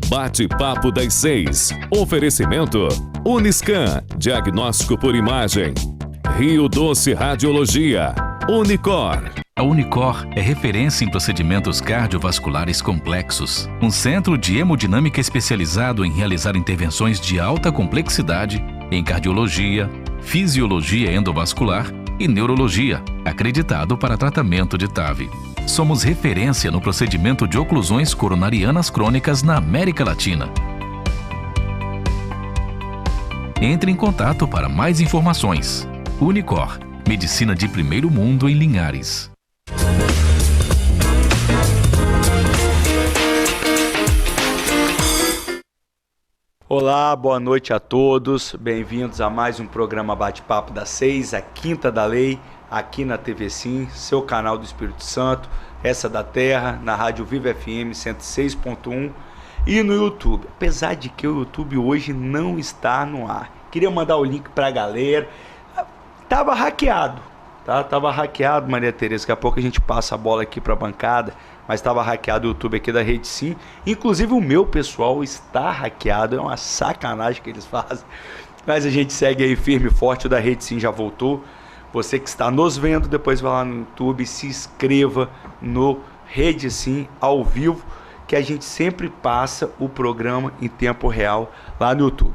Bate-papo das 6. Oferecimento Uniscan, diagnóstico por imagem. Rio Doce Radiologia. Unicor. A Unicor é referência em procedimentos cardiovasculares complexos. Um centro de hemodinâmica especializado em realizar intervenções de alta complexidade em cardiologia, fisiologia endovascular e neurologia, acreditado para tratamento de TAV. Somos referência no procedimento de oclusões coronarianas crônicas na América Latina. Entre em contato para mais informações. Unicor, medicina de primeiro mundo em Linhares. Olá, boa noite a todos. Bem-vindos a mais um programa Bate-Papo das 6, a Quinta da Lei, aqui na TV Sim, seu canal do Espírito Santo, essa da Terra, na Rádio Viva FM 106.1 e no YouTube. Apesar de que o YouTube hoje não está no ar. Queria mandar o link para a galera. Tava hackeado, tá? Tava hackeado, Maria Tereza. Daqui a pouco a gente passa a bola aqui para a bancada, mas estava hackeado o YouTube aqui da Rede Sim. Inclusive o meu pessoal está hackeado, é uma sacanagem que eles fazem. Mas a gente segue aí firme e forte, o da Rede Sim já voltou. Você que está nos vendo, depois vai lá no YouTube, se inscreva no Rede Sim ao vivo, que a gente sempre passa o programa em tempo real lá no YouTube.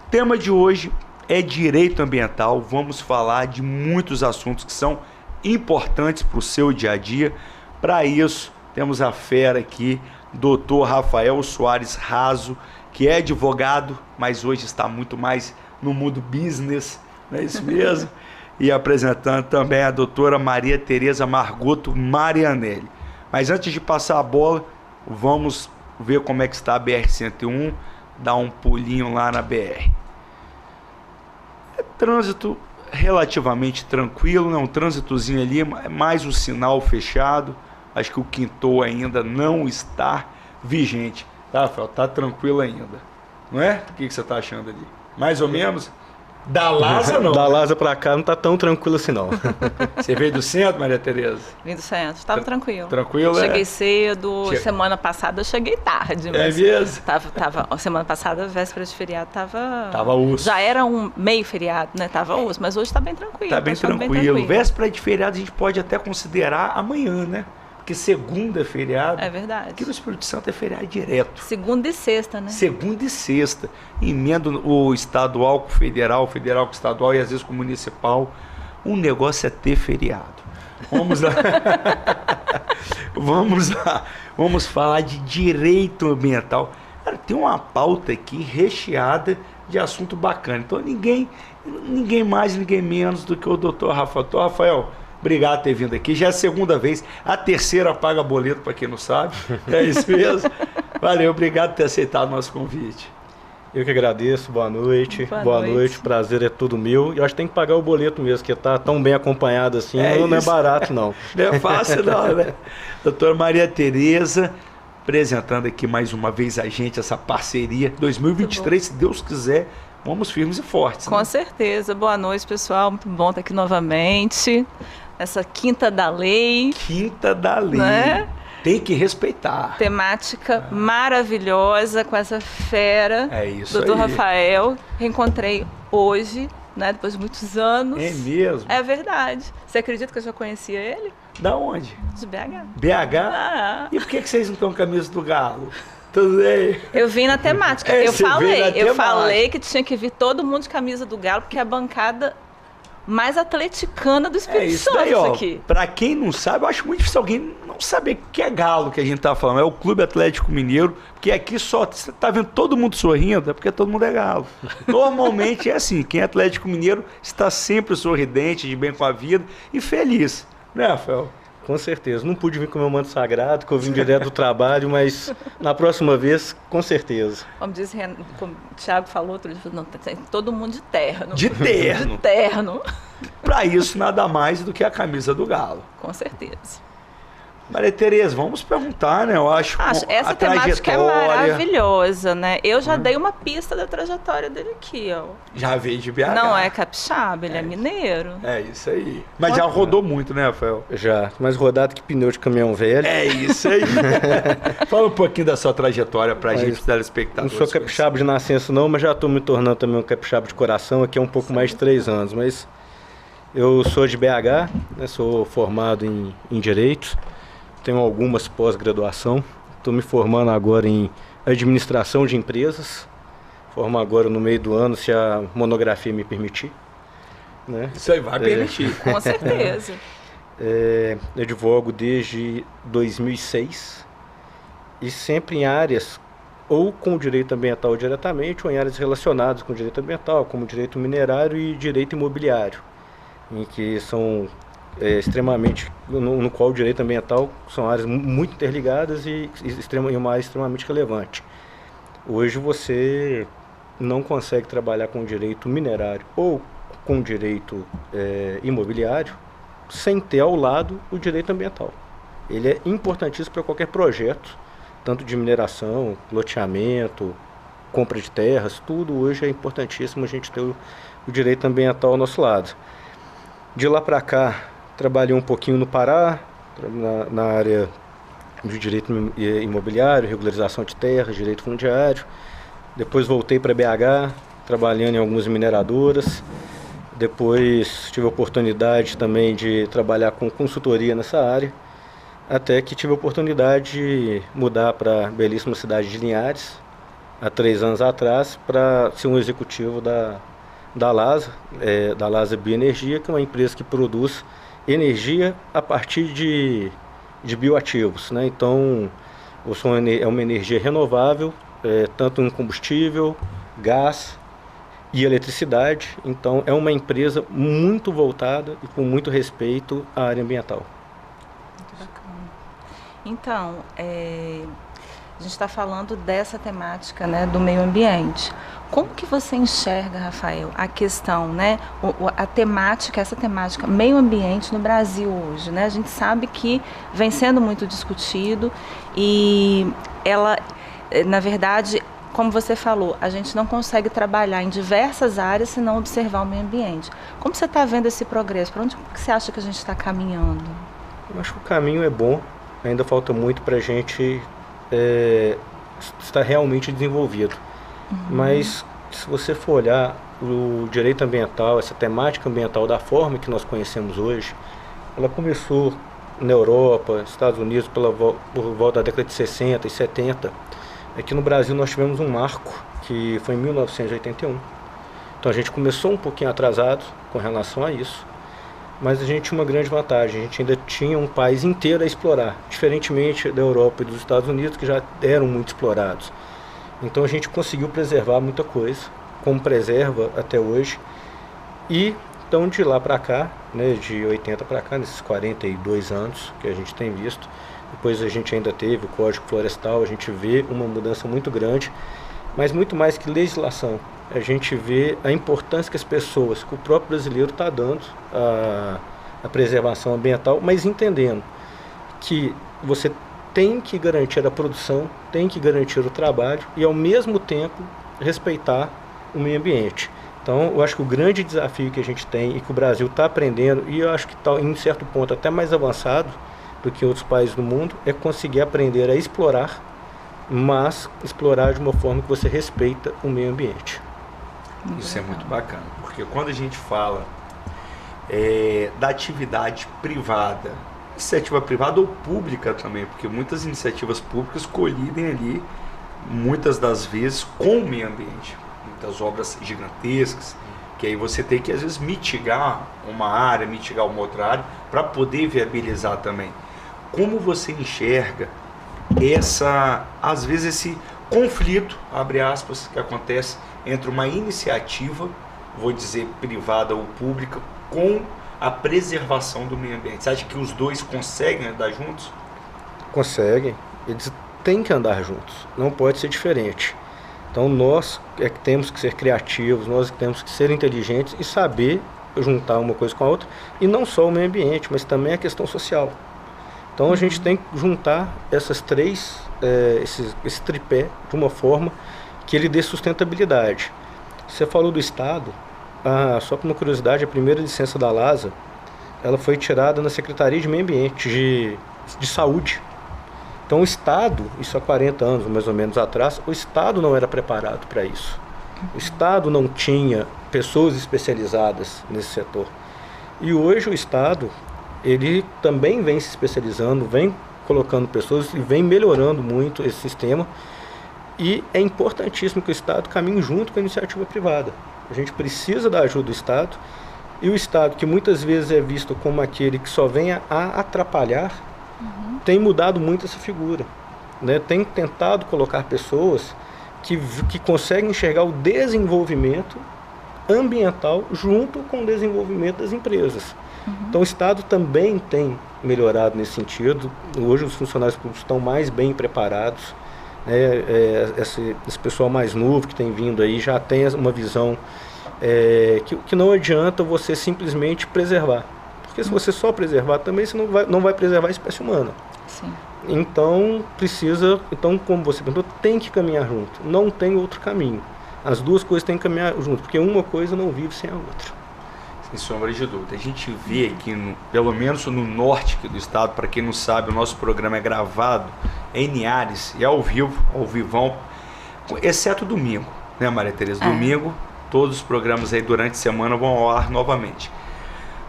O tema de hoje é direito ambiental. Vamos falar de muitos assuntos que são importantes para o seu dia a dia. Para isso, temos a fera aqui, Dr. Rafael Soares Raso, que é advogado, mas hoje está muito mais no mundo business, não é isso mesmo? E apresentando também a doutora Maria Tereza Margoto Marianelli. Mas antes de passar a bola, vamos ver como é que está a BR-101, dar um pulinho lá na BR. É trânsito relativamente tranquilo, né? Um trânsitozinho ali, é mais o sinal fechado. Acho que o quintou ainda não está vigente. Tá, Rafael? Tá tranquilo ainda. Não é? O que você está achando ali? Mais ou menos? Da Lasa não? Da Lasa pra cá não tá tão tranquilo assim não. Você veio do centro, Maria Tereza? Vim do centro, estava tranquilo. Tranquilo, Cheguei cedo, semana passada eu cheguei tarde. Mas mesmo? Semana passada, véspera de feriado, Tava osso. Já era um meio feriado, né? Tava osso, mas hoje tá bem tranquilo. Tá bem tranquilo. Véspera de feriado a gente pode até considerar amanhã, né? Porque segunda é feriado. É verdade. Aqui no Espírito Santo é feriado direto. Segunda e sexta, né? Segunda e sexta. Emenda o estadual com o federal, federal com o estadual e às vezes com o municipal. O negócio é ter feriado. Vamos lá. Vamos lá. Vamos falar de direito ambiental. Cara, tem uma pauta aqui recheada de assunto bacana. Então ninguém mais, ninguém menos do que o doutor Rafael. Doutor Rafael, obrigado por ter vindo aqui. Já é a segunda vez. A terceira paga boleto, para quem não sabe. É isso mesmo. Valeu, obrigado por ter aceitado o nosso convite. Eu que agradeço. Boa noite. Boa noite. Prazer é todo meu. Eu acho que tem que pagar o boleto mesmo, porque tá tão bem acompanhado assim. Não é barato, não. Não é fácil, não, né? Doutora Maria Tereza, apresentando aqui mais uma vez a gente, essa parceria 2023, se Deus quiser. Vamos firmes e fortes. Com né? certeza. Boa noite, pessoal. Muito bom estar aqui novamente. Essa Quinta da Lei. Quinta da Lei. Né? Tem que respeitar. Temática maravilhosa com essa fera. É isso Dr. aí. Rafael. Reencontrei hoje, né? Depois de muitos anos. É mesmo? É verdade. Você acredita que eu já conhecia ele? Da onde? De BH. BH? Ah. E por que vocês não estão com a camisa do Galo? Tudo bem? Eu vim na temática. É, eu falei que tinha que vir todo mundo de camisa do Galo, porque é a bancada mais atleticana do Espírito Santo daí, ó, aqui. Pra quem não sabe, eu acho muito difícil alguém não saber o que é Galo que a gente tá falando. É o Clube Atlético Mineiro, porque aqui só, você tá vendo todo mundo sorrindo, é porque todo mundo é Galo. Normalmente é assim, quem é Atlético Mineiro está sempre sorridente, de bem com a vida e feliz. Né, Rafael? Com certeza. Não pude vir com o meu manto sagrado, que eu vim direto do trabalho, mas na próxima vez, com certeza. Como disse, como o Thiago falou outro dia, não, tem todo mundo de terno. De terno. De terno. Para isso, nada mais do que a camisa do Galo. Com certeza. Maria Tereza, vamos perguntar, né? Eu acho essa a temática é maravilhosa, né? Eu já dei uma pista da trajetória dele aqui, ó. Já veio de BH. Não é capixaba, ele é mineiro. É isso aí. Mas já rodou muito, né, Rafael? Já, mais rodado que pneu de caminhão velho. É isso aí. Fala um pouquinho da sua trajetória pra gente, telespectadores. Não sou capixaba de nascença não, mas já estou me tornando também um capixaba de coração, aqui há um pouco mais de 3 anos. Mas eu sou de BH, né, sou formado em Direito. Tenho algumas pós-graduação, estou me formando agora em administração de empresas, formo agora no meio do ano, se a monografia me permitir. Né? Isso aí vai permitir. Com certeza. Eu advogo desde 2006 e sempre em áreas ou com o direito ambiental diretamente ou em áreas relacionadas com o direito ambiental, como direito minerário e direito imobiliário, em que são extremamente, no qual o direito ambiental são áreas muito interligadas e uma área extremamente relevante. Hoje você não consegue trabalhar com direito minerário ou com direito imobiliário sem ter ao lado o direito ambiental. Ele é importantíssimo para qualquer projeto, tanto de mineração, loteamento, compra de terras, tudo hoje é importantíssimo a gente ter o direito ambiental ao nosso lado. De lá para cá, trabalhei um pouquinho no Pará, na área de direito imobiliário, regularização de terras, direito fundiário. Depois voltei para BH, trabalhando em algumas mineradoras. Depois tive a oportunidade também de trabalhar com consultoria nessa área, até que tive a oportunidade de mudar para a belíssima cidade de Linhares, há 3 anos atrás, para ser um executivo da LASA Bioenergia, que é uma empresa que produz energia a partir de bioativos, né? Então, é uma energia renovável, tanto em combustível, gás e eletricidade. Então, é uma empresa muito voltada e com muito respeito à área ambiental. Muito bacana. Então, a gente está falando dessa temática, né, do meio ambiente. Como que você enxerga, Rafael, a questão, né, essa temática meio ambiente no Brasil hoje, né? A gente sabe que vem sendo muito discutido e ela, na verdade, como você falou, a gente não consegue trabalhar em diversas áreas se não observar o meio ambiente. Como você está vendo esse progresso? Para onde você acha que a gente está caminhando? Eu acho que o caminho é bom, ainda falta muito para a gente estar realmente desenvolvido. Mas se você for olhar o direito ambiental, essa temática ambiental da forma que nós conhecemos hoje, ela começou na Europa, Estados Unidos, por volta da década de 60 e 70. Aqui no Brasil nós tivemos um marco, que foi em 1981. Então a gente começou um pouquinho atrasado com relação a isso, mas a gente tinha uma grande vantagem, a gente ainda tinha um país inteiro a explorar, diferentemente da Europa e dos Estados Unidos, que já eram muito explorados. Então a gente conseguiu preservar muita coisa, como preserva até hoje. E então de lá para cá, né, de 80 para cá, nesses 42 anos que a gente tem visto, depois a gente ainda teve o Código Florestal, a gente vê uma mudança muito grande, mas muito mais que legislação. A gente vê a importância que as pessoas, que o próprio brasileiro está dando à preservação ambiental, mas entendendo que você tem que garantir a produção, tem que garantir o trabalho e, ao mesmo tempo, respeitar o meio ambiente. Então, eu acho que o grande desafio que a gente tem e que o Brasil está aprendendo, e eu acho que está, em certo ponto, até mais avançado do que outros países do mundo, é conseguir aprender a explorar, mas explorar de uma forma que você respeita o meio ambiente. Isso é muito bacana, porque quando a gente fala da atividade privada, iniciativa privada ou pública também, porque muitas iniciativas públicas colidem ali, muitas das vezes, com o meio ambiente. Muitas obras gigantescas, que aí você tem que, às vezes, mitigar uma área, mitigar uma outra área, para poder viabilizar também. Como você enxerga às vezes, esse conflito, abre aspas, que acontece entre uma iniciativa, vou dizer, privada ou pública, com a preservação do meio ambiente? Você acha que os dois conseguem andar juntos? Conseguem. Eles têm que andar juntos. Não pode ser diferente. Então nós é que temos que ser criativos, nós que temos que ser inteligentes e saber juntar uma coisa com a outra. E não só o meio ambiente, mas também a questão social. Então a gente tem que juntar essas três, esse tripé de uma forma que ele dê sustentabilidade. Você falou do Estado, só por uma curiosidade, a primeira licença da LASA, ela foi tirada na Secretaria de Meio Ambiente, de Saúde. Então o Estado, isso há 40 anos mais ou menos atrás, o Estado não era preparado para isso. O Estado não tinha pessoas especializadas nesse setor. E hoje o Estado, ele também vem se especializando, vem colocando pessoas e vem melhorando muito esse sistema. E é importantíssimo que o Estado caminhe junto com a iniciativa privada. A gente precisa da ajuda do Estado. E o Estado, que muitas vezes é visto como aquele que só vem a atrapalhar, tem mudado muito essa figura, né? Tem tentado colocar pessoas que conseguem enxergar o desenvolvimento ambiental junto com o desenvolvimento das empresas. Então o Estado também tem melhorado nesse sentido. Hoje os funcionários públicos estão mais bem preparados, né? Esse pessoal mais novo que tem vindo aí já tem uma visão que não adianta você simplesmente preservar. Porque se você só preservar também, você não vai preservar a espécie humana. Sim. Então, como você perguntou, tem que caminhar junto. Não tem outro caminho. As duas coisas têm que caminhar junto, porque uma coisa não vive sem a outra. Sem sombra de dúvida. A gente vê aqui, pelo menos no norte aqui do estado, para quem não sabe, o nosso programa é gravado em Linhares e ao vivão, exceto domingo, né, Maria Tereza? Domingo, todos os programas aí durante a semana vão ao ar novamente.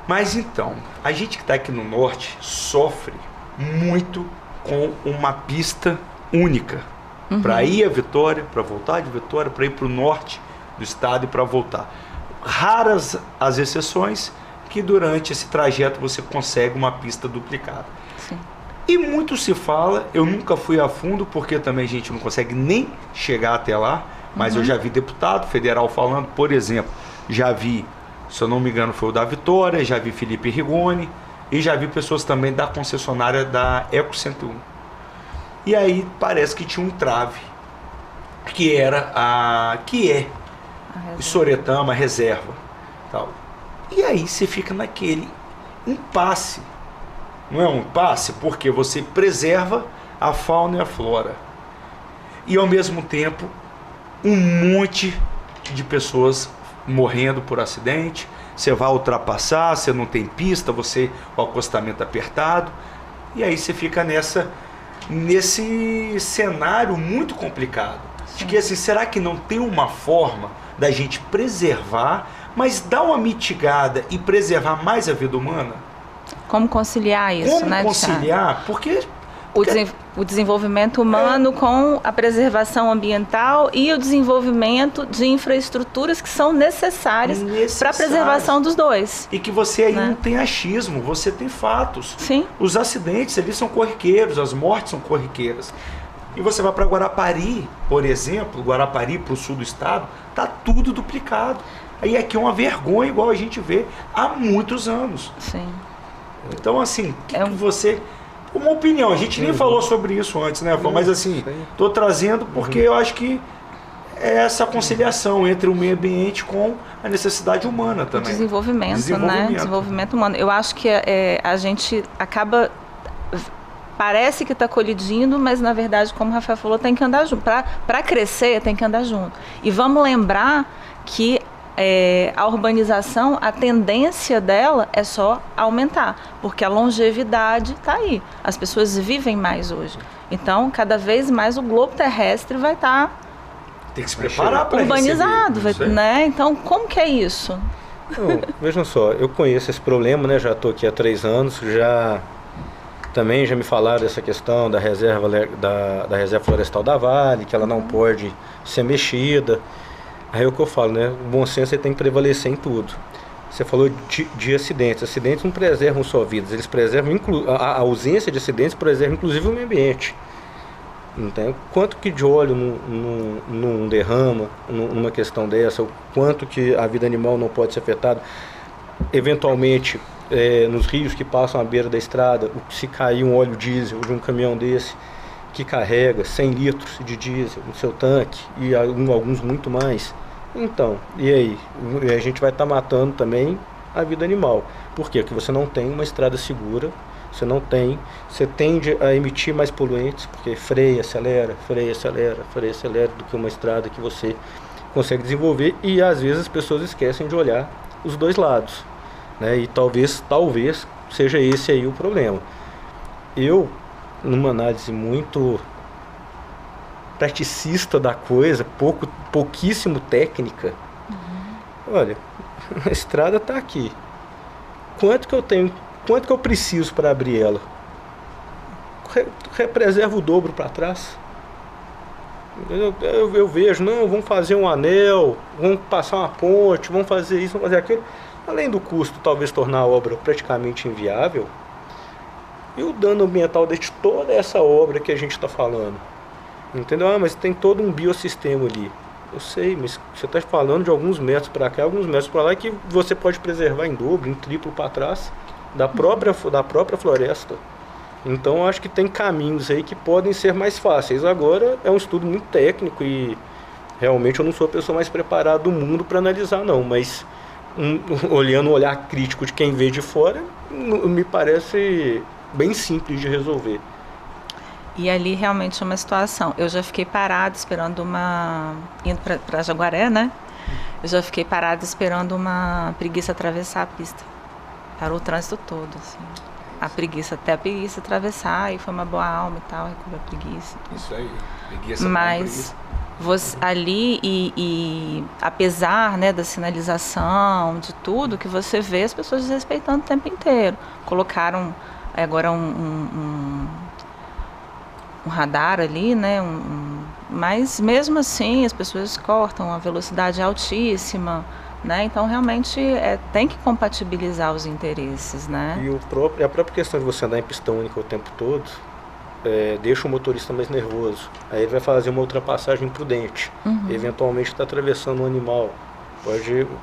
Mas então, a gente que está aqui no norte sofre muito com uma pista única para ir a Vitória, para voltar de Vitória, para ir para o norte do estado e para voltar. Raras as exceções que durante esse trajeto você consegue uma pista duplicada. Sim. E muito se fala, eu nunca fui a fundo porque também a gente não consegue nem chegar até lá, mas eu já vi deputado federal falando, por exemplo, já vi, se eu não me engano foi o da Vitória, já vi Felipe Rigoni e já vi pessoas também da concessionária da Eco 101. E aí parece que tinha um trave, que é Soretama, reserva. Tal. E aí você fica naquele impasse. Não é um impasse? Porque você preserva a fauna e a flora. E ao mesmo tempo, um monte de pessoas morrendo por acidente. Você vai ultrapassar, você não tem pista, o acostamento apertado. E aí você fica nesse cenário muito complicado. De que assim, será que não tem uma forma da gente preservar, mas dar uma mitigada e preservar mais a vida humana? Como conciliar isso, né? Como conciliar? Porque o desenvolvimento humano com a preservação ambiental e o desenvolvimento de infraestruturas que são necessárias para a preservação dos dois. E que você aí não tem achismo, você tem fatos. Sim. Os acidentes ali são corriqueiros, as mortes são corriqueiras. E você vai para Guarapari, por exemplo, Guarapari para o sul do estado, tá tudo duplicado. Aí aqui é uma vergonha igual a gente vê há muitos anos. Sim. Então assim, que você... Uma opinião, a gente nem falou sobre isso antes, né? Mas assim, estou trazendo porque eu acho que é essa conciliação entre o meio ambiente com a necessidade humana também. Desenvolvimento, né? Desenvolvimento humano. Eu acho que a gente acaba... Parece que está colidindo, mas na verdade, como o Rafael falou, tem que andar junto. Para crescer, tem que andar junto. E vamos lembrar que a urbanização, a tendência dela é só aumentar, porque a longevidade está aí. As pessoas vivem mais hoje. Então, cada vez mais o globo terrestre vai estar tem que se preparar para urbanizado, né? Então, como que é isso? Não, vejam só, eu conheço esse problema, né? Já estou aqui há 3 anos, também já me falaram dessa questão da reserva florestal da Vale, que ela não pode ser mexida. Aí é o que eu falo, né? O bom senso tem que prevalecer em tudo. Você falou de acidentes. Acidentes não preservam só vidas, eles preservam, a ausência de acidentes preserva inclusive o meio ambiente. Então, quanto que de óleo não derrama numa questão dessa, o quanto que a vida animal não pode ser afetada. Eventualmente, nos rios que passam à beira da estrada, se cair um óleo diesel de um caminhão desse, que carrega 100 litros de diesel no seu tanque e alguns muito mais. Então, e aí? A gente vai estar matando também a vida animal. Por quê? Porque você não tem uma estrada segura Você tende a emitir mais poluentes, porque freia, acelera do que uma estrada que você consegue desenvolver, e às vezes as pessoas esquecem de olhar os dois lados, né? E talvez seja esse aí o problema. Eu, numa análise muito praticista da coisa, pouquíssimo técnica, olha, a estrada está aqui. Quanto que eu preciso para abrir ela? Represerva o dobro para trás. Eu vejo, não, vamos fazer um anel, vamos passar uma ponte, vamos fazer isso, vamos fazer aquilo. Além do custo talvez tornar a obra praticamente inviável, e o dano ambiental de toda essa obra que a gente está falando. Entendeu? Mas tem todo um biossistema ali. Eu sei, mas você está falando de alguns metros para cá, alguns metros para lá, que você pode preservar em dobro, em triplo para trás da própria floresta. Então eu acho que tem caminhos aí que podem ser mais fáceis. Agora é um estudo muito técnico e realmente eu não sou a pessoa mais preparada do mundo para analisar não, mas olhando o olhar crítico de quem vê de fora, me parece bem simples de resolver. E ali realmente é uma situação. Eu já fiquei parada esperando indo para Jaguaré, né? Eu já fiquei parada esperando uma preguiça atravessar a pista. Parou o trânsito todo, assim. A preguiça atravessar, e foi uma boa alma e tal, recuperou a preguiça. Isso aí, preguiça. Mas você, ali, e apesar, né, da sinalização, de tudo, que você vê as pessoas desrespeitando o tempo inteiro. Colocaram agora um radar ali, né? Mas mesmo assim as pessoas cortam a velocidade altíssima, né? Então realmente tem que compatibilizar os interesses, né? E a própria questão de você andar em pista única o tempo todo deixa o motorista mais nervoso. Aí ele vai fazer uma ultrapassagem imprudente. Eventualmente está atravessando um animal.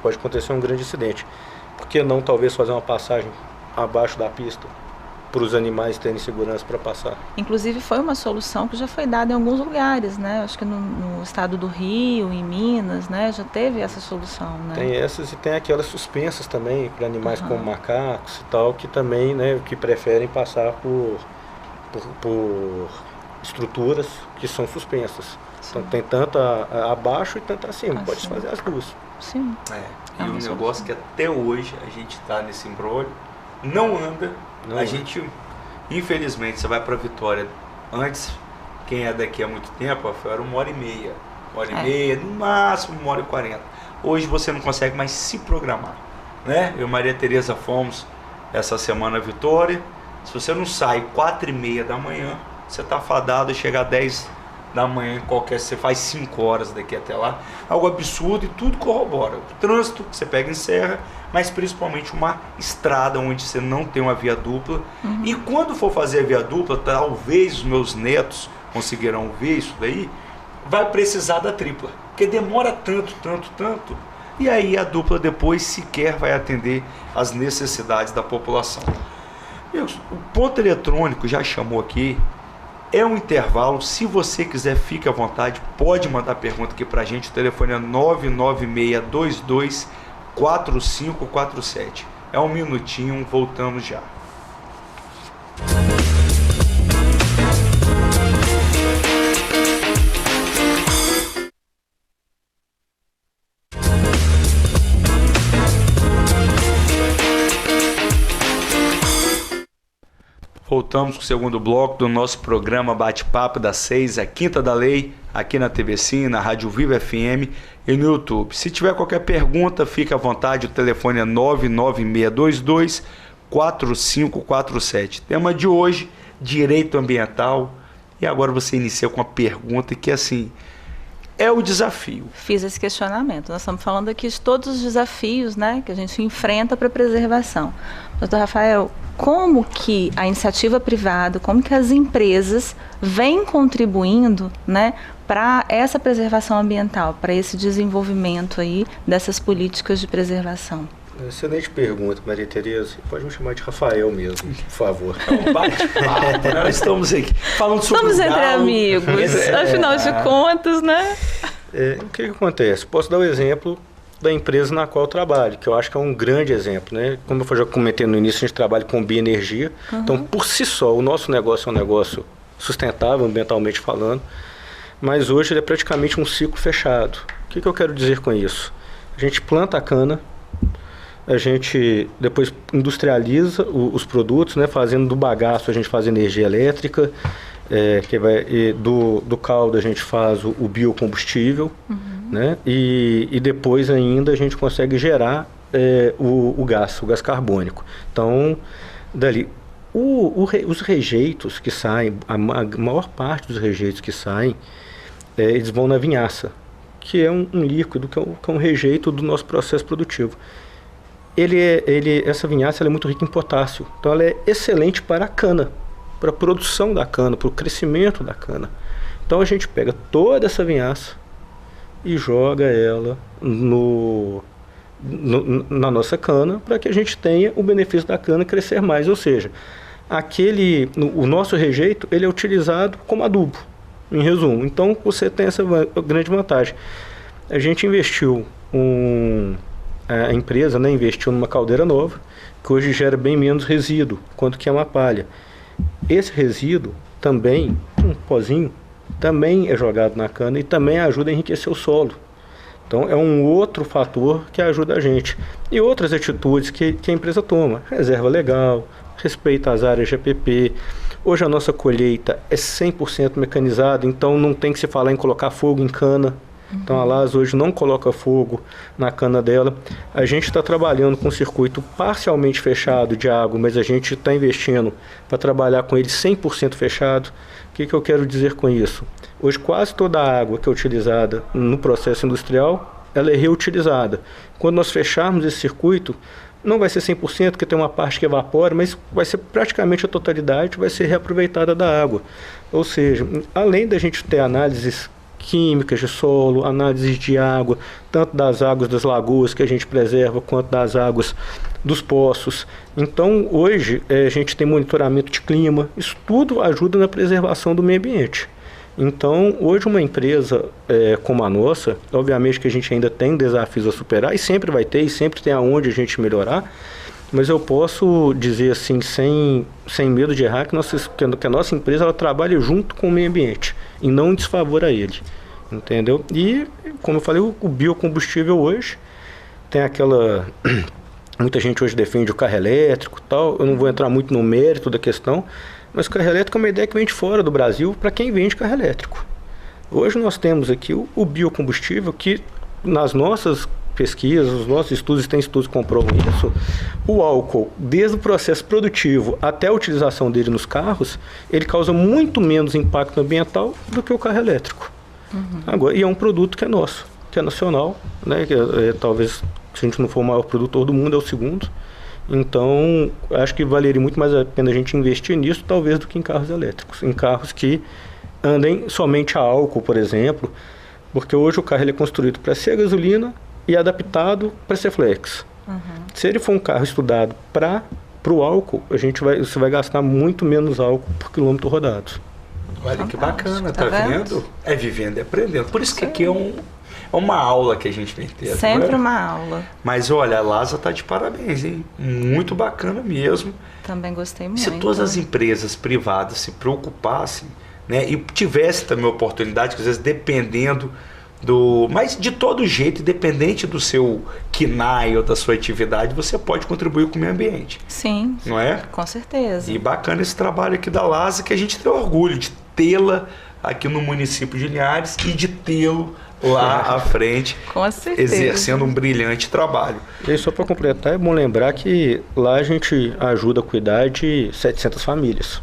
Pode acontecer um grande acidente. Por que não talvez fazer uma passagem abaixo da pista? Para os animais terem segurança para passar. Inclusive foi uma solução que já foi dada em alguns lugares, né? Acho que no estado do Rio, em Minas, né? Já teve essa solução, né? Tem essas e tem aquelas suspensas também para animais como macacos e tal, que também, né, que preferem passar por estruturas que são suspensas. Sim. Então tem tanto abaixo e tanto acima. Pode fazer as duas. Sim. E um negócio que até hoje a gente está nesse embrolho, não anda. A gente, infelizmente, você vai para Vitória. Antes, quem é daqui há muito tempo, era 1h30. 1h30, no máximo 1h40. Hoje você não consegue mais se programar, né? Eu e Maria Tereza fomos essa semana a Vitória. Se você não sai 4h30 da manhã, você está fadado a chegar 10 da manhã, você faz 5 horas daqui até lá. Algo absurdo, e tudo corrobora. O trânsito que você pega em serra, mas principalmente uma estrada onde você não tem uma via dupla. E quando for fazer a via dupla, talvez os meus netos conseguirão ver isso daí, vai precisar da tripla, porque demora tanto, e aí a dupla depois sequer vai atender às necessidades da população. O ponto eletrônico já chamou aqui, é um intervalo. Se você quiser, fique à vontade, pode mandar pergunta aqui pra gente. O telefone é 996224547. É um minutinho, voltamos já. Voltamos com o segundo bloco do nosso programa Bate-Papo das 6, a Quinta da Lei, aqui na TV Sim, na Rádio Viva FM e no YouTube. Se tiver qualquer pergunta, fique à vontade, o telefone é 996224547. Tema de hoje, direito ambiental. E agora você inicia com uma pergunta que, assim, é o desafio. Fiz esse questionamento. Nós estamos falando aqui de todos os desafios, né, que a gente enfrenta para a preservação. Doutor Rafael, como que a iniciativa privada, como que as empresas vêm contribuindo, né, para essa preservação ambiental, para esse desenvolvimento aí dessas políticas de preservação? Excelente pergunta, Maria Tereza. Pode me chamar de Rafael mesmo, por favor. Nós estamos aqui falando sobre Estamos entre amigos, afinal de contas, né? O que acontece? Posso dar um exemplo da empresa na qual eu trabalho, que eu acho que é um grande exemplo, né? Como eu já comentei no início, a gente trabalha com bioenergia, então por si só o nosso negócio é um negócio sustentável, ambientalmente falando, mas hoje ele é praticamente um ciclo fechado. O que eu quero dizer com isso? A gente planta a cana, a gente depois industrializa os produtos, né? Fazendo do bagaço a gente faz energia elétrica, do caldo a gente faz o biocombustível, né? E depois ainda a gente consegue gerar o gás carbônico. Então, dali, os rejeitos que saem, a maior parte dos rejeitos que saem, eles vão na vinhaça, que é um líquido, que é um rejeito do nosso processo produtivo. Essa vinhaça ela é muito rica em potássio, então ela é excelente para a cana, para a produção da cana, para o crescimento da cana. Então a gente pega toda essa vinhaça e joga ela na nossa cana para que a gente tenha o benefício da cana crescer mais. Ou seja, o nosso rejeito ele é utilizado como adubo, em resumo. Então você tem essa grande vantagem. A gente investiu, a empresa, né, investiu numa caldeira nova, que hoje gera bem menos resíduo, quanto que é uma palha. Esse resíduo também, um pozinho, também é jogado na cana e também ajuda a enriquecer o solo. Então é um outro fator que ajuda a gente. E outras atitudes que a empresa toma. Reserva legal, respeita as áreas de APP. Hoje a nossa colheita é 100% mecanizada, então não tem que se falar em colocar fogo em cana. Então a Lasa hoje não coloca fogo na cana dela. A gente está trabalhando com um circuito parcialmente fechado de água, mas a gente está investindo para trabalhar com ele 100% fechado. O que eu quero dizer com isso? Hoje quase toda a água que é utilizada no processo industrial, ela é reutilizada. Quando nós fecharmos esse circuito, não vai ser 100%, porque tem uma parte que evapora, mas vai ser praticamente a totalidade, vai ser reaproveitada da água. Ou seja, além da gente ter análises químicas de solo, análises de água, tanto das águas das lagoas que a gente preserva, quanto das águas dos poços. Então, hoje, a gente tem monitoramento de clima, isso tudo ajuda na preservação do meio ambiente. Então, hoje uma empresa como a nossa, obviamente que a gente ainda tem desafios a superar, e sempre vai ter, e sempre tem aonde a gente melhorar, mas eu posso dizer assim, sem medo de errar, que a nossa empresa ela trabalha junto com o meio ambiente, e não em desfavor a ele, entendeu? E, como eu falei, o biocombustível hoje tem aquela... Muita gente hoje defende o carro elétrico e tal, eu não vou entrar muito no mérito da questão, mas o carro elétrico é uma ideia que vem de fora do Brasil para quem vende carro elétrico. Hoje nós temos aqui o biocombustível que, nas nossas pesquisas, os nossos estudos, tem estudos que comprovam isso, o álcool, desde o processo produtivo até a utilização dele nos carros, ele causa muito menos impacto ambiental do que o carro elétrico. Agora, e é um produto que é nosso, que é nacional, né? Talvez, se a gente não for o maior produtor do mundo, é o segundo. Então, acho que valeria muito mais a pena a gente investir nisso, talvez, do que em carros elétricos. Em carros que andem somente a álcool, por exemplo, porque hoje o carro ele é construído para ser a gasolina e adaptado para ser flex. Se ele for um carro estudado para o álcool, você vai gastar muito menos álcool por quilômetro rodado. Olha que bacana, tá vendo? É vivendo e aprendendo. Por isso que aqui é uma aula que a gente vem ter. Sempre uma aula. Mas olha, a Lasa tá de parabéns, hein? Muito bacana mesmo. Também gostei muito. Se todas as empresas privadas se preocupassem, né, e tivesse também oportunidade, que às vezes dependendo mas de todo jeito, independente do seu KNAI ou da sua atividade, você pode contribuir com o meio ambiente. Sim, não é? Com certeza. E bacana esse trabalho aqui da Lasa, que a gente tem orgulho de tê-la aqui no município de Linhares e de tê-lo lá à frente, com certeza, exercendo um brilhante trabalho. E só para completar, é bom lembrar que lá a gente ajuda a cuidar de 700 famílias.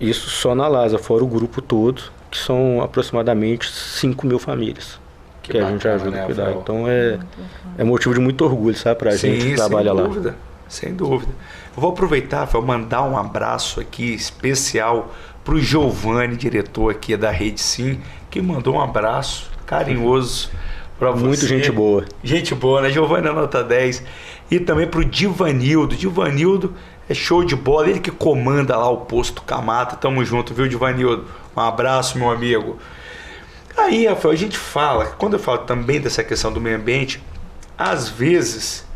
Isso só na Lasa, fora o grupo todo, que são aproximadamente 5 mil famílias que a gente ajuda, né, a cuidar. Então é motivo de muito orgulho, sabe, pra gente que trabalha lá. Sem dúvida. Eu vou aproveitar para mandar um abraço aqui especial pro Giovanni, diretor aqui da Rede Sim, que mandou um abraço carinhoso para você. Muito gente boa. Gente boa, né? Giovanni, nota 10. E também pro Divanildo. Divanildo é show de bola, ele que comanda lá o posto Camata. Tamo junto, viu, Divanildo? Um abraço, meu amigo. Aí, Rafael, a gente fala, quando eu falo também dessa questão do meio ambiente, às vezes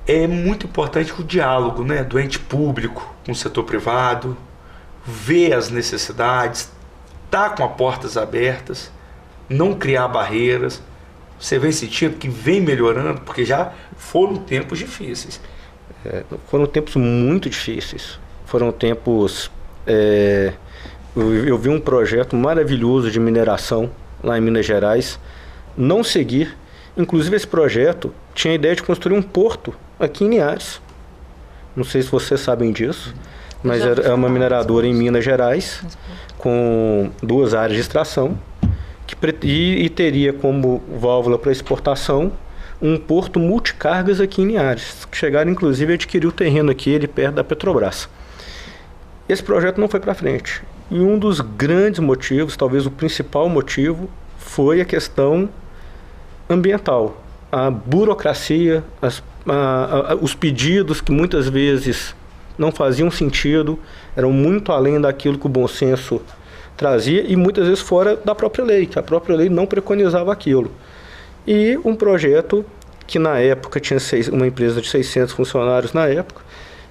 é muito importante o diálogo, né, do ente público com o setor privado, ver as necessidades, estar com as portas abertas, não criar barreiras. Você vem sentindo que vem melhorando, porque já foram tempos difíceis. Foram tempos muito difíceis. Foram tempos... eu vi um projeto maravilhoso de mineração lá em Minas Gerais não seguir. Inclusive esse projeto tinha a ideia de construir um porto aqui em Linhares. Não sei se vocês sabem disso, mas é uma mineradora em Minas Gerais com 2 áreas de extração e teria como válvula para exportação um porto multicargas aqui em Linhares, que chegaram inclusive a adquirir o terreno aqui, ele perto da Petrobras. Esse projeto não foi para frente. E um dos grandes motivos, talvez o principal motivo, foi a questão ambiental. A burocracia, os pedidos que muitas vezes não faziam sentido, eram muito além daquilo que o bom senso trazia e muitas vezes fora da própria lei, que a própria lei não preconizava aquilo. E um projeto que na época tinha uma empresa de 600 funcionários na época,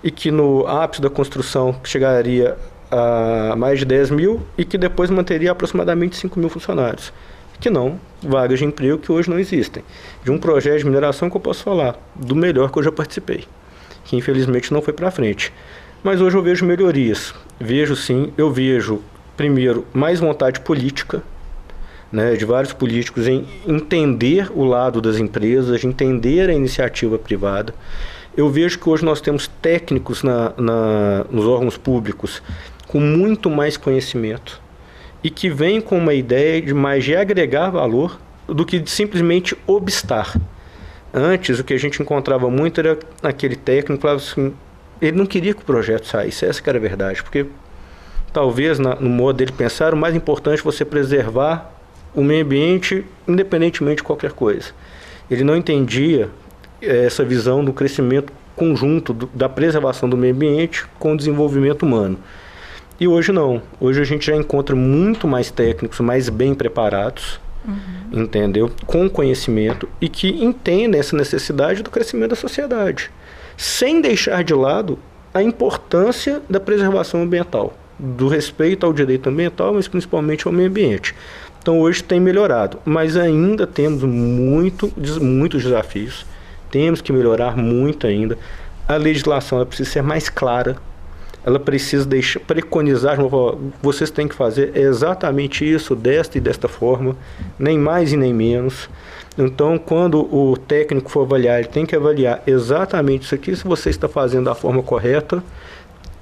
e que no ápice da construção chegaria a mais de 10 mil e que depois manteria aproximadamente 5 mil funcionários. Que não, vagas de emprego que hoje não existem. De um projeto de mineração que eu posso falar, do melhor que eu já participei, que infelizmente não foi para frente. Mas hoje eu vejo melhorias. Vejo sim, eu vejo, primeiro, mais vontade política, né, de vários políticos em entender o lado das empresas, de entender a iniciativa privada. Eu vejo que hoje nós temos técnicos nos órgãos públicos com muito mais conhecimento e que vêm com uma ideia de agregar valor do que de simplesmente obstar. Antes, o que a gente encontrava muito era aquele técnico que falava assim, ele não queria que o projeto saísse, essa que era a verdade, porque talvez no modo dele pensar, o mais importante é você preservar o meio ambiente independentemente de qualquer coisa. Ele não entendia essa visão do crescimento conjunto, da preservação do meio ambiente com o desenvolvimento humano. E hoje não. Hoje a gente já encontra muito mais técnicos, mais bem preparados, entendeu? Com conhecimento e que entendem essa necessidade do crescimento da sociedade, sem deixar de lado a importância da preservação ambiental, do respeito ao direito ambiental, mas principalmente ao meio ambiente. Então hoje tem melhorado, mas ainda temos muitos desafios. Temos que melhorar muito ainda. A legislação ela precisa ser mais clara. Ela precisa preconizar, vocês têm que fazer exatamente isso, desta e desta forma, nem mais e nem menos. Então, quando o técnico for avaliar, ele tem que avaliar exatamente isso aqui. Se você está fazendo da forma correta,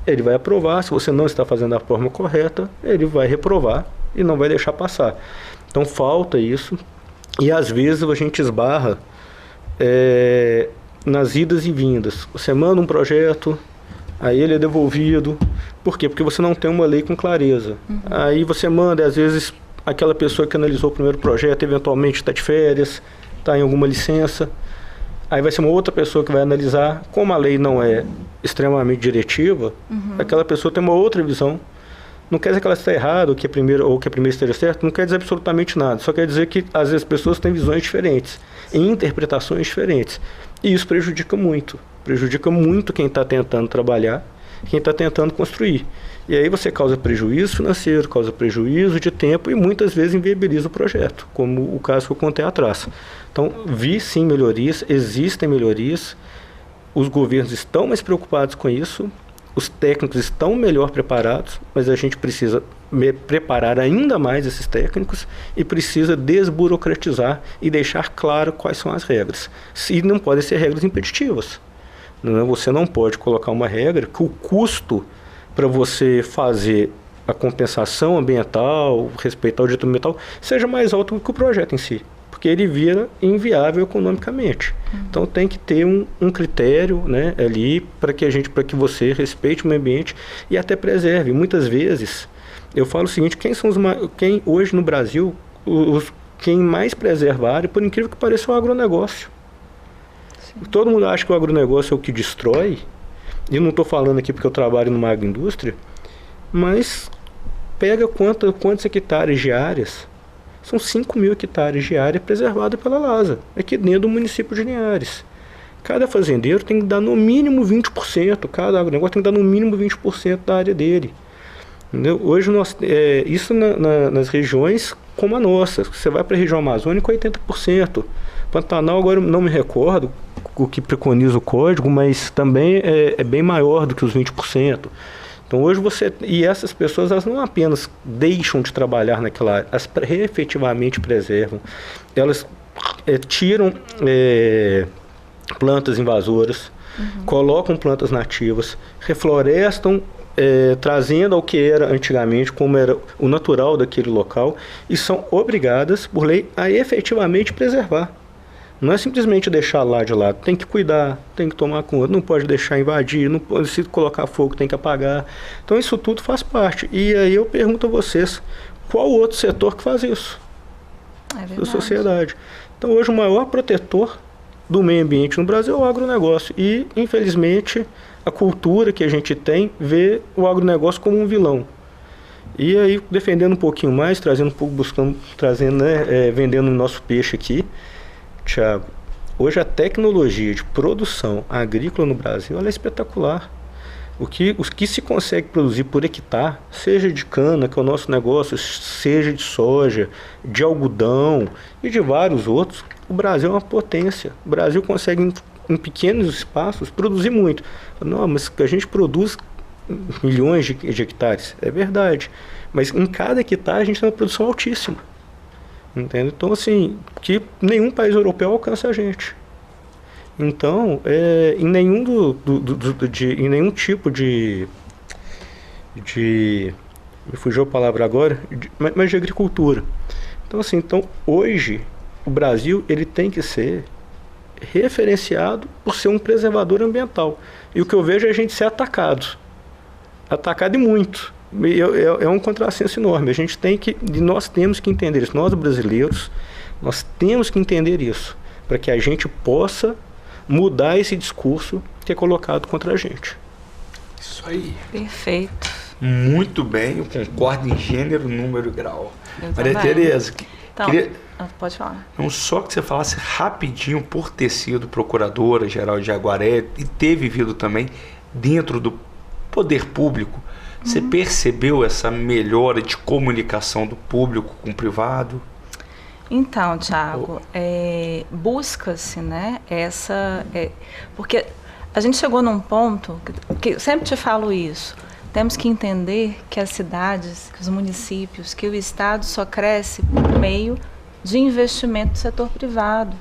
ele vai aprovar. Se você não está fazendo da forma correta, ele vai reprovar e não vai deixar passar. Então, falta isso. E às vezes a gente esbarra nas idas e vindas. Você manda um projeto, aí ele é devolvido. Por quê? Porque você não tem uma lei com clareza. Aí você manda, às vezes, aquela pessoa que analisou o primeiro projeto, eventualmente está de férias, está em alguma licença. Aí vai ser uma outra pessoa que vai analisar. Como a lei não é extremamente diretiva, aquela pessoa tem uma outra visão. Não quer dizer que ela está errada ou que a primeira esteja certa, não quer dizer absolutamente nada. Só quer dizer que, às vezes, pessoas têm visões diferentes, em interpretações diferentes. E isso prejudica muito quem está tentando trabalhar, quem está tentando construir. E aí você causa prejuízo financeiro, causa prejuízo de tempo e muitas vezes inviabiliza o projeto, como o caso que eu contei atrás. Então, vi sim melhorias, existem melhorias, os governos estão mais preocupados com isso, os técnicos estão melhor preparados, mas a gente precisa preparar ainda mais esses técnicos e precisa desburocratizar e deixar claro quais são as regras. E não podem ser regras impeditivas. Você não pode colocar uma regra que o custo para você fazer a compensação ambiental, respeitar o direito ambiental, seja mais alto que o projeto em si, porque ele vira inviável economicamente. Então tem que ter um critério, né, ali para que você respeite o meio ambiente e até preserve. Muitas vezes eu falo o seguinte: quem hoje no Brasil quem mais preserva a área, por incrível que pareça, é o agronegócio. Todo mundo acha que o agronegócio é o que destrói, e não estou falando aqui porque eu trabalho numa agroindústria, mas pega quantos hectares de áreas São 5 mil hectares de área preservada pela LASA, aqui dentro do município de Linhares. Cada fazendeiro tem que dar no mínimo 20%, cada agronegócio tem que dar no mínimo 20% da área dele. Entendeu? Hoje, isso nas regiões como a nossa. Você vai para a região amazônica, 80%. Pantanal, agora eu não me recordo o que preconiza o código, mas também é bem maior do que os 20%. Então hoje e essas pessoas, elas não apenas deixam de trabalhar naquela área, elas efetivamente preservam. Elas tiram plantas invasoras, colocam plantas nativas, reflorestam, trazendo ao que era antigamente, como era o natural daquele local, e são obrigadas, por lei, a efetivamente preservar. Não é simplesmente deixar lá de lado, tem que cuidar, tem que tomar conta, não pode deixar invadir, não pode, se colocar fogo tem que apagar. Então isso tudo faz parte. E aí eu pergunto a vocês, qual outro setor que faz isso? Da sociedade. Então hoje o maior protetor do meio ambiente no Brasil é o agronegócio. E infelizmente a cultura que a gente tem vê o agronegócio como um vilão. E aí defendendo um pouquinho mais, trazendo um pouco, vendendo o nosso peixe aqui, Thiago, hoje a tecnologia de produção agrícola no Brasil ela é espetacular. O que se consegue produzir por hectare, seja de cana, que é o nosso negócio, seja de soja, de algodão e de vários outros, o Brasil é uma potência. O Brasil consegue, em pequenos espaços, produzir muito. Não, mas a gente produz milhões de hectares. É verdade. Mas em cada hectare a gente tem uma produção altíssima. Entende? Então, assim, que nenhum país europeu alcança a gente. Então, em nenhum em nenhum tipo de me fugiu a palavra agora, mas de agricultura. Então, assim, hoje o Brasil ele tem que ser referenciado por ser um preservador ambiental. E o que eu vejo é a gente ser atacado e muito. É um contrassenso enorme. Nós temos que entender isso. Nós brasileiros, nós temos que entender isso para que a gente possa mudar esse discurso que é colocado contra a gente. Isso aí. Perfeito. Muito bem, eu concordo em gênero, número e grau. Maria Tereza, então, pode falar. Não só que você falasse rapidinho por ter sido procuradora-geral de Jaguaré e ter vivido também dentro do poder público, você percebeu essa melhora de comunicação do público com o privado? Então, Thiago, busca-se, né, porque a gente chegou num ponto, que eu sempre te falo isso, temos que entender que as cidades, que os municípios, que o Estado só cresce por meio de investimento do setor privado.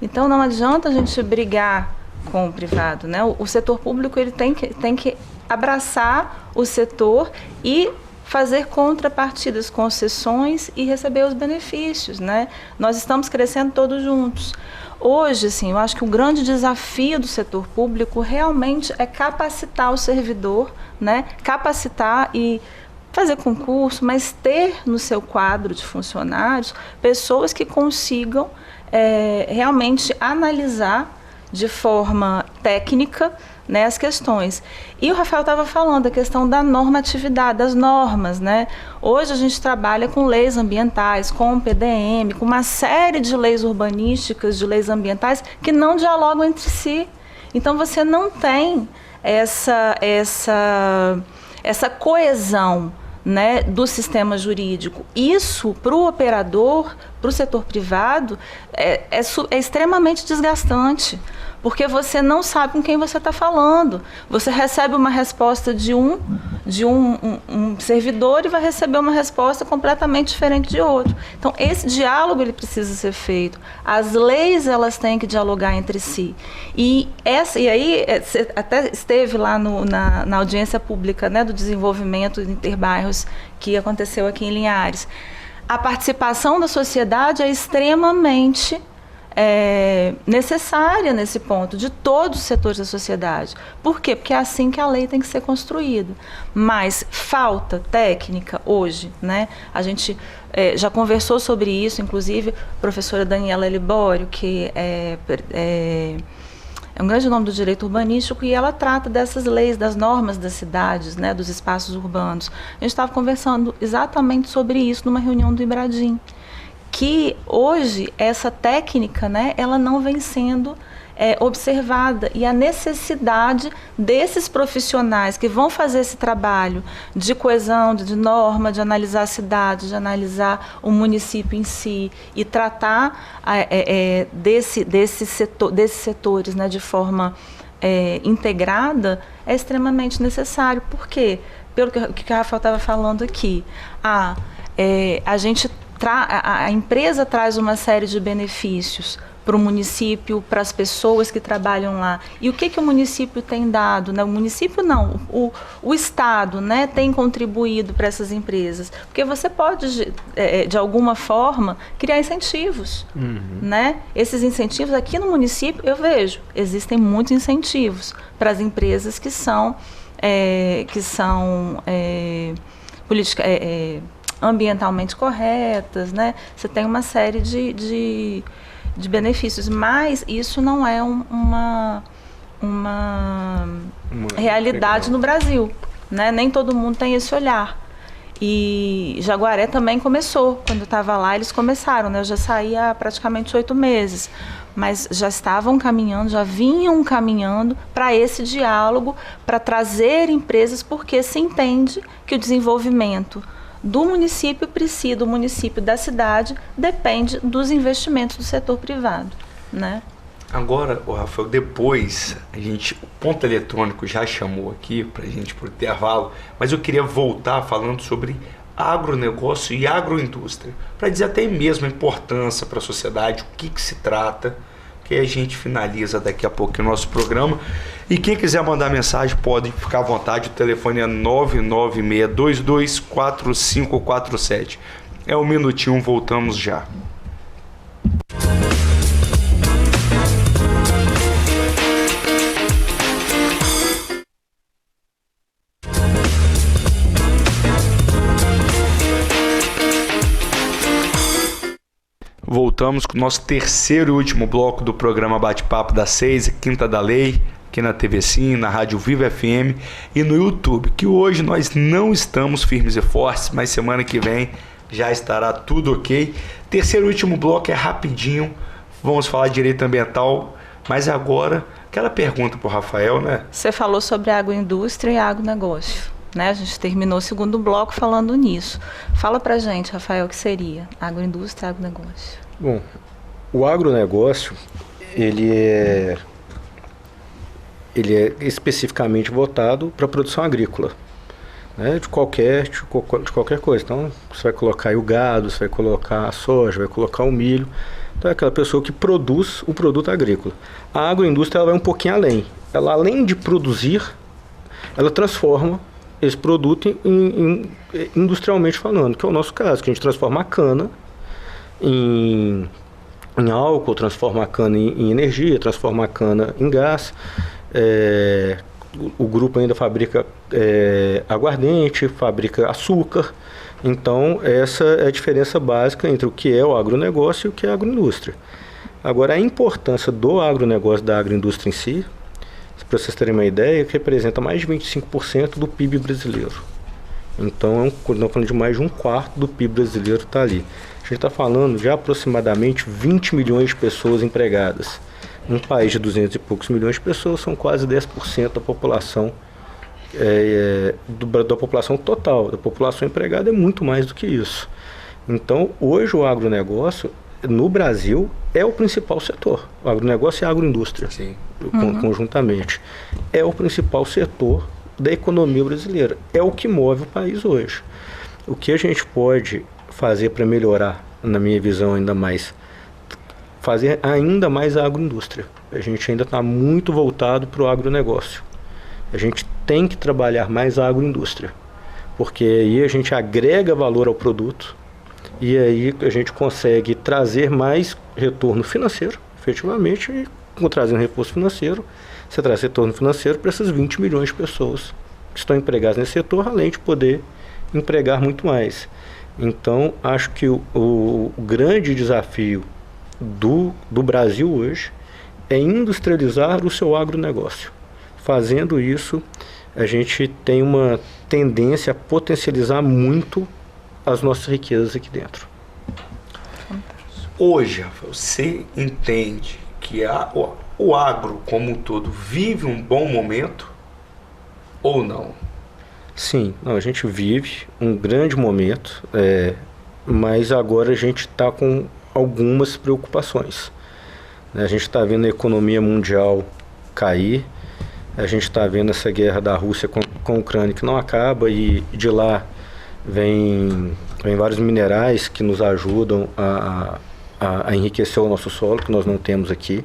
Então não adianta a gente brigar com o privado, né? O setor público ele tem que abraçar o setor e fazer contrapartidas, concessões e receber os benefícios, né? Nós estamos crescendo todos juntos. Hoje, assim, eu acho que o grande desafio do setor público realmente é capacitar o servidor, né? Capacitar e fazer concurso, mas ter no seu quadro de funcionários pessoas que consigam realmente analisar de forma técnica, né, as questões. E o Rafael estava falando da questão da normatividade, das normas, né? Hoje a gente trabalha com leis ambientais, com o PDM, com uma série de leis urbanísticas, de leis ambientais que não dialogam entre si. Então você não tem essa coesão, né, do sistema jurídico. Isso, para o operador, para o setor privado, é extremamente desgastante, porque você não sabe com quem você está falando. Você recebe uma resposta de um servidor e vai receber uma resposta completamente diferente de outro. Então, esse diálogo ele precisa ser feito. As leis elas têm que dialogar entre si. E aí, você até esteve lá na audiência pública, né, do desenvolvimento interbairros que aconteceu aqui em Linhares. A participação da sociedade é extremamente necessária nesse ponto, de todos os setores da sociedade. Por quê? Porque é assim que a lei tem que ser construída. Mas falta técnica hoje, né? A gente já conversou sobre isso, inclusive a professora Daniela Libório, que é um grande nome do direito urbanístico, e ela trata dessas leis, das normas das cidades, né, dos espaços urbanos. A gente estava conversando exatamente sobre isso numa reunião do Ibradim. que hoje essa técnica, né, ela não vem sendo observada, e a necessidade desses profissionais que vão fazer esse trabalho de coesão, de norma, de analisar a cidade, de analisar o município em si e tratar desses setores, né, de forma integrada, é extremamente necessário. Por quê? Pelo que a Rafael estava falando aqui, a empresa traz uma série de benefícios para o município, para as pessoas que trabalham lá. E o que o município tem dado? Né? O município não, o Estado, né, tem contribuído para essas empresas. Porque você pode, de alguma forma, criar incentivos. Né? Esses incentivos, aqui no município, eu vejo, existem muitos incentivos para as empresas que são ambientalmente corretas, né? Você tem uma série de benefícios, mas isso não é uma realidade no Brasil, né? Nem todo mundo tem esse olhar. E Jaguaré também começou. Quando eu estava lá, eles começaram, né? Eu já saí há praticamente 8 meses, mas já estavam caminhando, já vinham caminhando para esse diálogo, para trazer empresas, porque se entende que o desenvolvimento do município do município, da cidade, depende dos investimentos do setor privado, né? Agora, Rafael, depois, o ponto eletrônico já chamou aqui para a gente pro intervalo, mas eu queria voltar falando sobre agronegócio e agroindústria, para dizer até mesmo a importância para a sociedade, o que se trata, que a gente finaliza daqui a pouco o nosso programa. E quem quiser mandar mensagem pode ficar à vontade, o telefone é 996224547. É um minutinho, voltamos já. Voltamos com o nosso terceiro e último bloco do programa Bate-Papo das 6, Quinta da Lei, aqui na TV Sim, na Rádio Viva FM e no YouTube, que hoje nós não estamos firmes e fortes, mas semana que vem já estará tudo ok. Terceiro e último bloco é rapidinho, vamos falar de direito ambiental, mas agora, aquela pergunta para o Rafael, né? Você falou sobre agroindústria e agronegócio, né? A gente terminou o segundo bloco falando nisso. Fala pra gente, Rafael, o que seria agroindústria e agronegócio? Bom, o agronegócio, ele é especificamente voltado para a produção agrícola, né? De qualquer coisa. Então, você vai colocar aí o gado, você vai colocar a soja, vai colocar o milho. Então, é aquela pessoa que produz o produto agrícola. A agroindústria, ela vai um pouquinho além. Ela, além de produzir, ela transforma esse produto industrialmente falando, que é o nosso caso, que a gente transforma a cana em álcool, transforma a cana em energia, transforma a cana em gás. O grupo ainda fabrica aguardente, fabrica açúcar. Então, essa é a diferença básica entre o que é o agronegócio e o que é a agroindústria. Agora, a importância do agronegócio, da agroindústria em si, para vocês terem uma ideia, representa mais de 25% do PIB brasileiro. Então, estamos falando de mais de 1/4 do PIB brasileiro está ali. A gente está falando de aproximadamente 20 milhões de pessoas empregadas. Um país de 200 e poucos milhões de pessoas, são quase 10% da população, da população total. Da população empregada é muito mais do que isso. Então, hoje o agronegócio, no Brasil, é o principal setor. O agronegócio e a agroindústria, sim, conjuntamente. É o principal setor da economia brasileira. É o que move o país hoje. O que a gente pode fazer para melhorar, na minha visão, ainda mais, fazer ainda mais a agroindústria. A gente ainda está muito voltado para o agronegócio. A gente tem que trabalhar mais a agroindústria, porque aí a gente agrega valor ao produto e aí a gente consegue trazer mais retorno financeiro, efetivamente, e trazendo recurso financeiro, você traz retorno financeiro para essas 20 milhões de pessoas que estão empregadas nesse setor, além de poder empregar muito mais. Então, acho que o grande desafio do Brasil hoje é industrializar o seu agronegócio. Fazendo isso, a gente tem uma tendência a potencializar muito as nossas riquezas aqui dentro. Hoje, Rafael, você entende que o agro como um todo vive um bom momento ou não? Sim, não, a gente vive um grande momento, mas agora a gente está com algumas preocupações. A gente está vendo a economia mundial cair, a gente está vendo essa guerra da Rússia com a Ucrânia que não acaba, e de lá vem vários minerais que nos ajudam a enriquecer o nosso solo, que nós não temos aqui.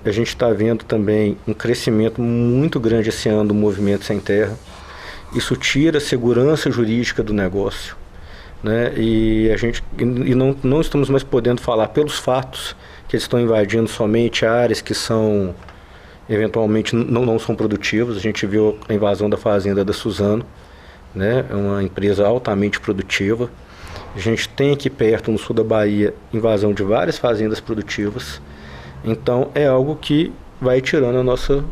A gente está vendo também um crescimento muito grande esse ano do movimento sem terra. Isso tira a segurança jurídica do negócio, né? E não estamos mais podendo falar pelos fatos que eles estão invadindo somente áreas que são eventualmente não são produtivas. A gente viu a invasão da fazenda da Suzano, né? É uma empresa altamente produtiva. A gente tem aqui perto, no sul da Bahia, invasão de várias fazendas produtivas. Então é algo que vai tirando a nossa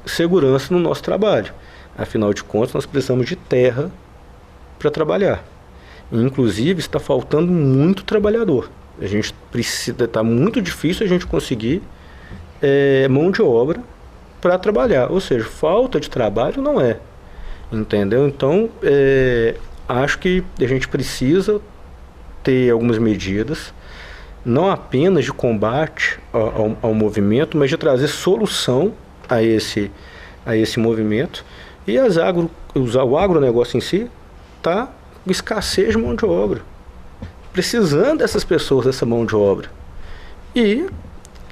segurança no nosso trabalho. Afinal de contas, nós precisamos de terra para trabalhar. E, inclusive, está faltando muito trabalhador. A gente precisa, está muito difícil a gente conseguir mão de obra para trabalhar. Ou seja, falta de trabalho não é. Entendeu? Então, acho que a gente precisa ter algumas medidas, não apenas de combate ao movimento, mas de trazer solução a esse movimento. E o agronegócio em si está com escassez de mão de obra, precisando dessas pessoas, dessa mão de obra. E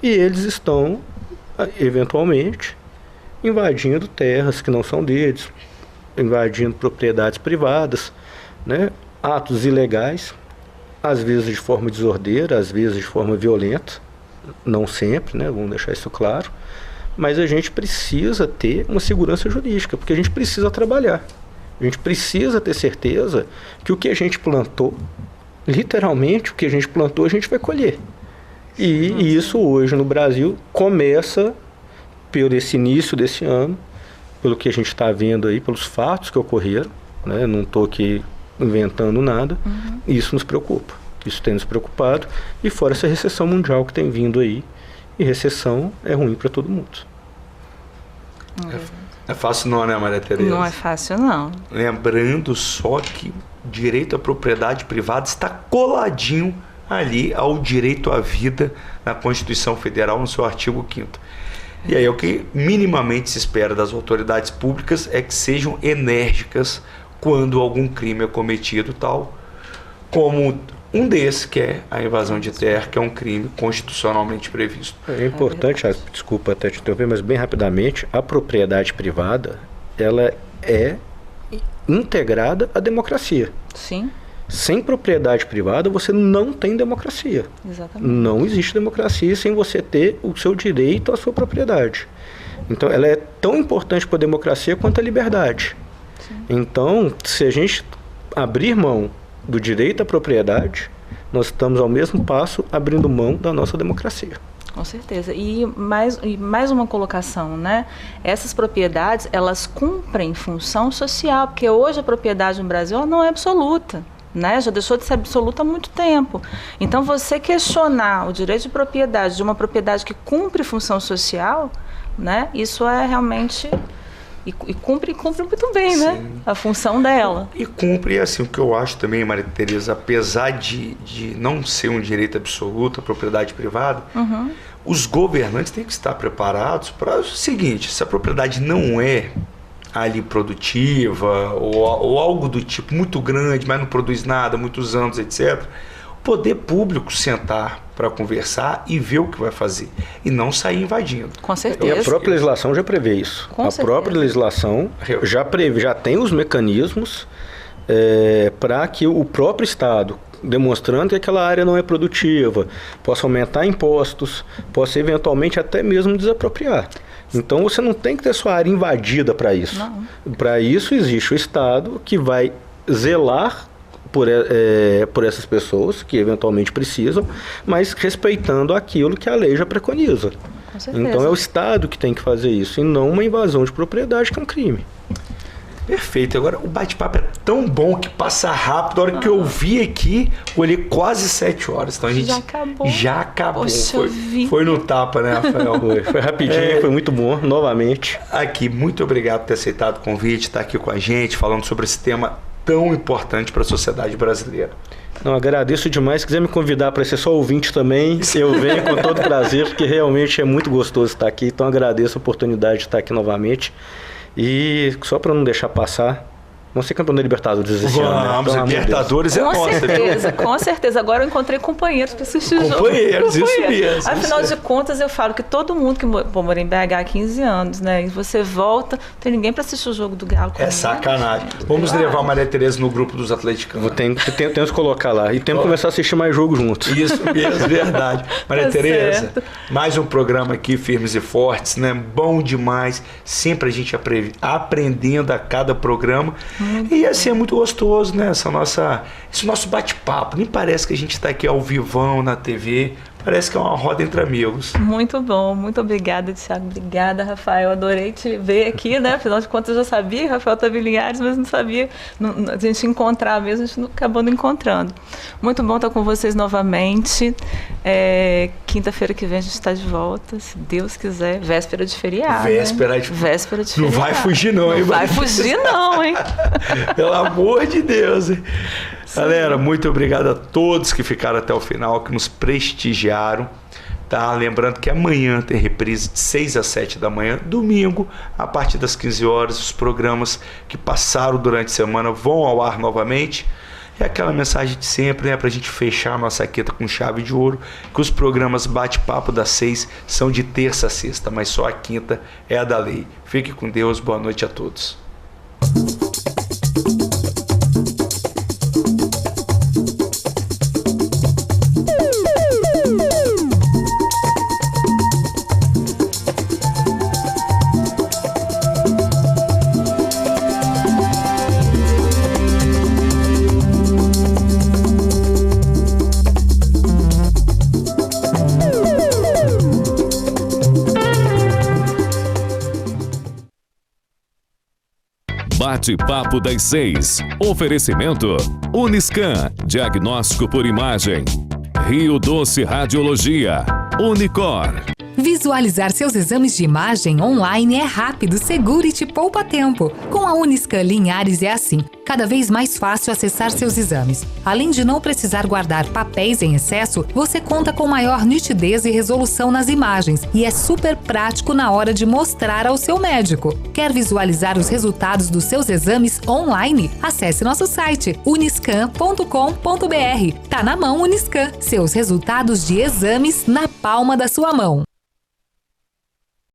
eles estão, eventualmente, invadindo terras que não são deles, invadindo propriedades privadas, né? Atos ilegais, às vezes de forma desordeira, às vezes de forma violenta, não sempre, né? Vamos deixar isso claro. Mas a gente precisa ter uma segurança jurídica, porque a gente precisa trabalhar. A gente precisa ter certeza que o que a gente plantou, literalmente o que a gente plantou, a gente vai colher. E isso hoje no Brasil começa por esse início desse ano, pelo que a gente está vendo aí, pelos fatos que ocorreram, né? Não estou aqui inventando nada. E isso nos preocupa. Isso tem nos preocupado. E fora essa recessão mundial que tem vindo aí. E recessão é ruim para todo mundo. É fácil não, né, Maria Tereza? Não é fácil, não. Lembrando só que o direito à propriedade privada está coladinho ali ao direito à vida na Constituição Federal, no seu artigo 5º. E aí o que minimamente se espera das autoridades públicas é que sejam enérgicas quando algum crime é cometido, tal como um desses, que é a invasão de terra, que é um crime constitucionalmente previsto. É importante, desculpa até te interromper, mas bem rapidamente, a propriedade privada, ela é integrada à democracia. Sim. Sem propriedade privada, você não tem democracia. Exatamente. Não existe democracia sem você ter o seu direito à sua propriedade. Então, ela é tão importante para a democracia quanto a liberdade. Sim. Então, se a gente abrir mão do direito à propriedade, nós estamos ao mesmo passo abrindo mão da nossa democracia. Com certeza. E mais uma colocação, né? Essas propriedades, elas cumprem função social, porque hoje a propriedade no Brasil não é absoluta, né? Já deixou de ser absoluta há muito tempo. Então, você questionar o direito de propriedade de uma propriedade que cumpre função social, né? Isso é realmente... E cumpre muito bem, sim, né? A função dela. E cumpre, assim, o que eu acho também, Maria Tereza, apesar de não ser um direito absoluto, a propriedade privada, os governantes têm que estar preparados para o seguinte: se a propriedade não é ali produtiva ou algo do tipo muito grande, mas não produz nada, muitos anos, etc., o poder público sentar para conversar e ver o que vai fazer e não sair invadindo. Com certeza. E a própria legislação já prevê isso. Com certeza. Própria legislação já tem os mecanismos para que o próprio Estado, demonstrando que aquela área não é produtiva, possa aumentar impostos, possa eventualmente até mesmo desapropriar. Então você não tem que ter sua área invadida para isso. Para isso existe o Estado que vai zelar por essas pessoas que eventualmente precisam, mas respeitando aquilo que a lei já preconiza. Com certeza. Então é o Estado que tem que fazer isso, e não uma invasão de propriedade, que é um crime. Perfeito. Agora, o bate-papo é tão bom que passa rápido. A hora que eu vi aqui, eu olhei quase 7 horas. Então a gente já acabou. Poxa, foi no tapa, né, Rafael? Foi rapidinho, foi muito bom, novamente. Aqui, muito obrigado por ter aceitado o convite, estar aqui com a gente, falando sobre esse tema tão importante para a sociedade brasileira. Não, agradeço demais. Se quiser me convidar para ser só ouvinte também, eu venho com todo prazer, porque realmente é muito gostoso estar aqui. Então agradeço a oportunidade de estar aqui novamente. E só para não deixar passar, vamos ser campeão da Libertadores esse ano. Vamos, Libertadores é nossa. Com certeza. Agora eu encontrei companheiros para assistir o jogo. Companheiros, isso mesmo. Afinal de contas, eu falo que todo mundo que mora em BH há 15 anos, né? E você volta, não tem ninguém para assistir o jogo do Galo. É sacanagem. Vamos levar a Maria Tereza no grupo dos atleticanos. Temos que colocar lá. E temos que começar a assistir mais jogo juntos. Isso mesmo, verdade. Maria Tereza, mais um programa aqui, Firmes e Fortes, né? Bom demais. Sempre a gente aprendendo a cada programa. E assim é muito gostoso, né? Esse nosso bate-papo. Nem parece que a gente está aqui ao vivão na TV. Parece que é uma roda entre amigos. Muito bom, muito obrigada, Thiago. Obrigada, Rafael. Adorei te ver aqui, né? Afinal de contas, eu já sabia, Rafael estava em Linhares, mas não sabia a gente encontrar mesmo, a gente acabou não encontrando. Muito bom estar com vocês novamente. Quinta-feira que vem a gente está de volta, se Deus quiser. Véspera de feriado. Véspera de feriado. Não vai fugir, não, hein? Não vai fugir, não, hein? Pelo amor de Deus, hein? Galera, muito obrigado a todos que ficaram até o final, que nos prestigiaram. Tá? Lembrando que amanhã tem reprise de 6 às 7 da manhã. Domingo, a partir das 15 horas, os programas que passaram durante a semana vão ao ar novamente. E aquela mensagem de sempre, né, pra gente fechar a nossa quinta com chave de ouro, que os programas Bate-Papo das 6 são de terça a sexta, mas só a quinta é a da lei. Fique com Deus, boa noite a todos. Bate-Papo das 6. Oferecimento Uniscan, diagnóstico por imagem. Rio Doce Radiologia. Unicor. Visualizar seus exames de imagem online é rápido, seguro e te poupa tempo. Com a Uniscan Linhares é assim, cada vez mais fácil acessar seus exames. Além de não precisar guardar papéis em excesso, você conta com maior nitidez e resolução nas imagens e é super prático na hora de mostrar ao seu médico. Quer visualizar os resultados dos seus exames online? Acesse nosso site uniscan.com.br. Tá na mão Uniscan, seus resultados de exames na palma da sua mão.